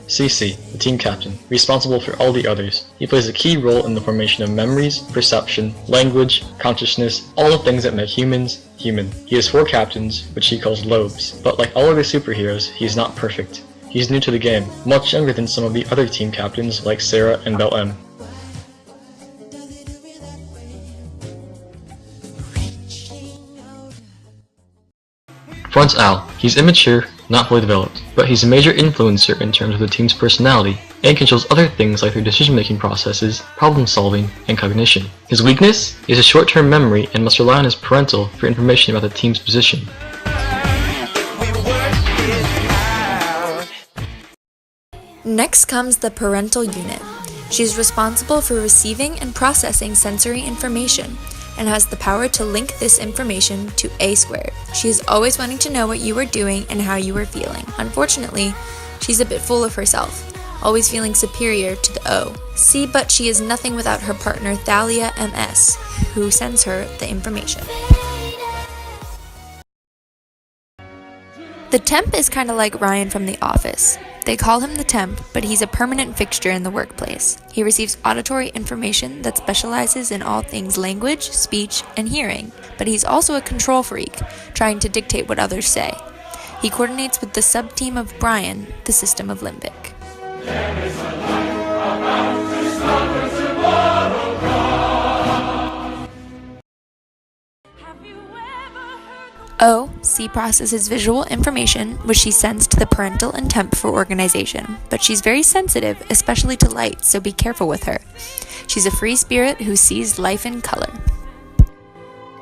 CC, the team captain, responsible for all the others. He plays a key role in the formation of memories, perception, language, consciousness, all the things that make humans human. He has 4 captains, which he calls lobes, but like all other superheroes, he is not perfect. He's new to the game, much younger than some of the other team captains like Sarah and Belle M. Front's Al. He's immature, not fully developed, but he's a major influencer in terms of the team's personality, and controls other things like their decision-making processes, problem-solving, and cognition. His weakness is a short-term memory and must rely on his parental for information about the team's position. Next comes the parental unit. She's responsible for receiving and processing sensory information, and has the power to link this information to A squared. She is always wanting to know what you are doing and how you are feeling. Unfortunately, she's a bit full of herself, always feeling superior to the O. See, but she is nothing without her partner Thalia MS, who sends her the information. The temp is kind of like Ryan from The Office. They call him the temp, but he's a permanent fixture in the workplace. He receives auditory information that specializes in all things language, speech, and hearing, but he's also a control freak, trying to dictate what others say. He coordinates with the sub-team of Brian, the system of limbic. O. C processes visual information, which she sends to the parental and temp for organization, but she's very sensitive, especially to light, so be careful with her. She's a free spirit who sees life in color.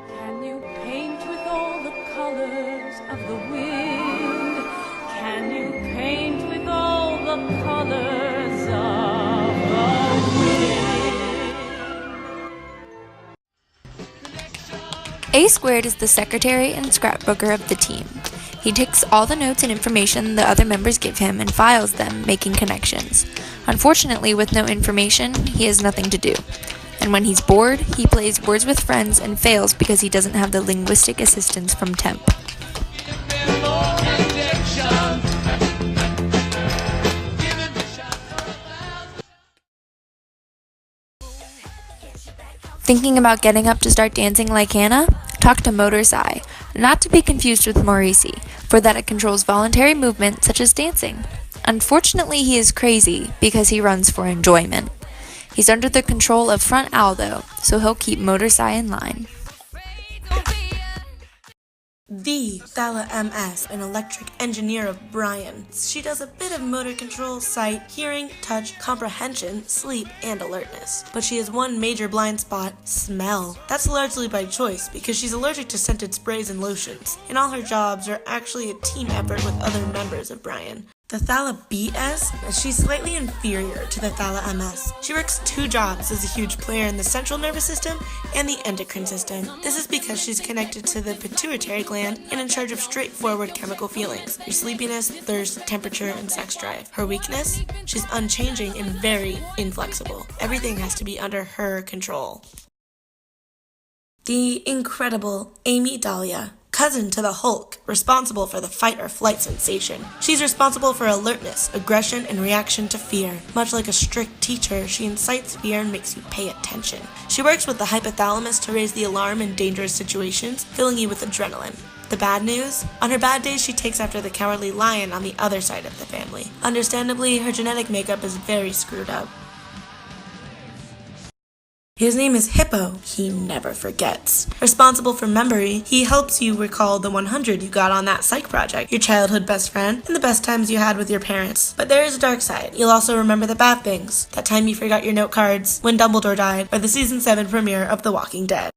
Can you paint with all the colors of the wind? Can you paint with all the colors of the wind? A squared is the secretary and scrapbooker of the team. He takes all the notes and information the other members give him and files them, making connections. Unfortunately, with no information, he has nothing to do. And when he's bored, he plays Words with Friends and fails because he doesn't have the linguistic assistance from temp. Thinking about getting up to start dancing like Hannah? Talk to Motor Psy, not to be confused with Maurice, for that it controls voluntary movement such as dancing. Unfortunately, he is crazy because he runs for enjoyment. He's under the control of Front Al though, so he'll keep Motor Psy in line. The Thala MS, an electric engineer of Brian. She does a bit of motor control, sight, hearing, touch, comprehension, sleep, and alertness. But she has one major blind spot: smell. That's largely by choice because she's allergic to scented sprays and lotions, and all her jobs are actually a team effort with other members of Brian. The Thala BS, she's slightly inferior to the Thala MS. She works 2 jobs as a huge player in the central nervous system and the endocrine system. This is because she's connected to the pituitary gland and in charge of straightforward chemical feelings: your sleepiness, thirst, temperature, and sex drive. Her weakness? She's unchanging and very inflexible. Everything has to be under her control. The incredible Amy Dahlia. Cousin to the Hulk, responsible for the fight or flight sensation. She's responsible for alertness, aggression, and reaction to fear. Much like a strict teacher, she incites fear and makes you pay attention. She works with the hypothalamus to raise the alarm in dangerous situations, filling you with adrenaline. The bad news? On her bad days, she takes after the cowardly lion on the other side of the family. Understandably, her genetic makeup is very screwed up. His name is Hippo. He never forgets. Responsible for memory, he helps you recall the 100 you got on that Psych project, your childhood best friend, and the best times you had with your parents. But there is a dark side. You'll also remember the bad things. That time you forgot your note cards, when Dumbledore died, or the season 7 premiere of The Walking Dead.